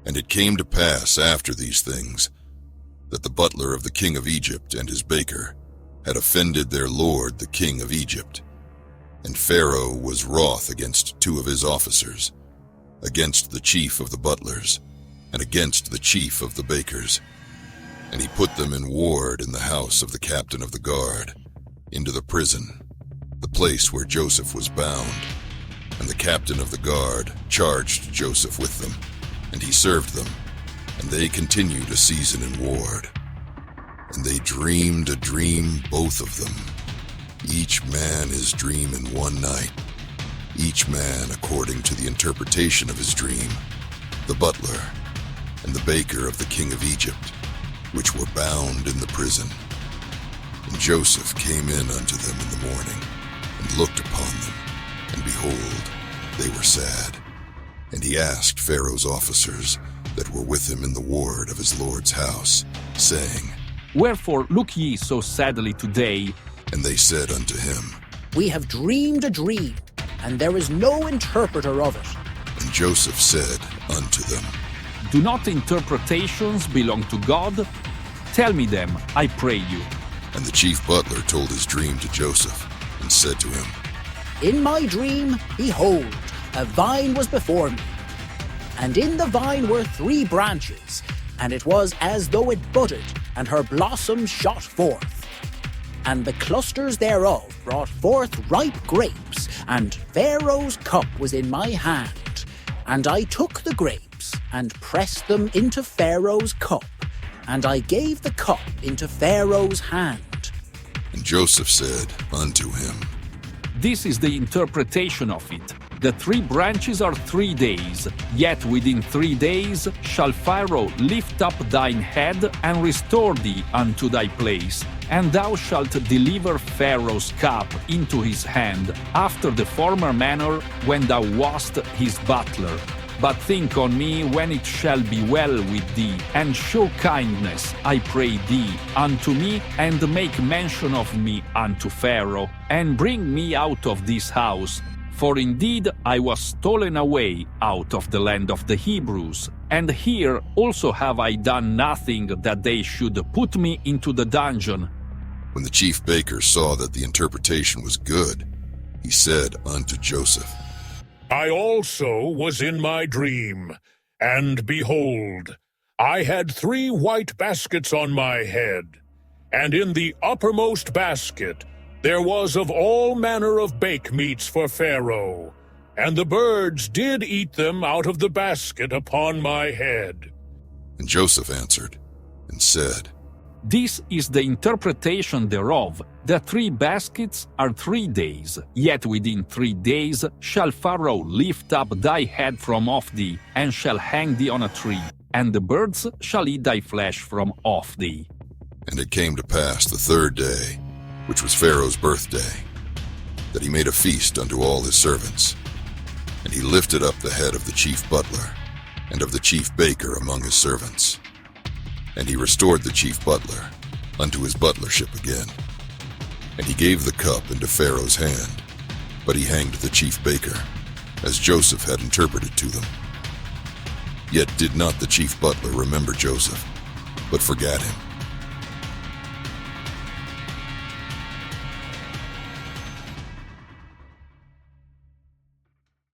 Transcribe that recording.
And it came to pass after these things, that the butler of the king of Egypt and his baker had offended their lord the king of Egypt. And Pharaoh was wroth against two of his officers, against the chief of the butlers, and against the chief of the bakers. And he put them in ward in the house of the captain of the guard, into the prison, the place where Joseph was bound. And the captain of the guard charged Joseph with them, and he served them, and they continued a season in ward. And they dreamed a dream, both of them, each man his dream in one night, each man according to the interpretation of his dream, the butler and the baker of the king of Egypt, which were bound in the prison. And Joseph came in unto them in the morning, and looked upon them, and behold, they were sad. And he asked Pharaoh's officers that were with him in the ward of his lord's house, saying, Wherefore look ye so sadly today? And they said unto him, We have dreamed a dream, and there is no interpreter of it. And Joseph said unto them, Do not interpretations belong to God? Tell me them, I pray you. And the chief butler told his dream to Joseph, and said to him, In my dream, behold, a vine was before me. And in the vine were 3 branches, and it was as though it budded, and her blossoms shot forth. And the clusters thereof brought forth ripe grapes, and Pharaoh's cup was in my hand. And I took the grapes, and pressed them into Pharaoh's cup, and I gave the cup into Pharaoh's hand. And Joseph said unto him, This is the interpretation of it. The 3 branches are 3 days, yet within 3 days shall Pharaoh lift up thine head and restore thee unto thy place, and thou shalt deliver Pharaoh's cup into his hand, after the former manner when thou wast his butler. But think on me when it shall be well with thee, and show kindness, I pray thee, unto me, and make mention of me unto Pharaoh, and bring me out of this house. For indeed I was stolen away out of the land of the Hebrews, and here also have I done nothing that they should put me into the dungeon. When the chief baker saw that the interpretation was good, he said unto Joseph, I also was in my dream, and behold, I had 3 white baskets on my head, and in the uppermost basket there was of all manner of bake meats for Pharaoh, and the birds did eat them out of the basket upon my head. And Joseph answered and said, This is the interpretation thereof. The 3 baskets are 3 days, yet within 3 days shall Pharaoh lift up thy head from off thee, and shall hang thee on a tree, and the birds shall eat thy flesh from off thee. And it came to pass the 3rd day, which was Pharaoh's birthday, that he made a feast unto all his servants. And he lifted up the head of the chief butler, and of the chief baker among his servants. And he restored the chief butler unto his butlership again. And he gave the cup into Pharaoh's hand, but he hanged the chief baker, as Joseph had interpreted to them. Yet did not the chief butler remember Joseph, but forgat him.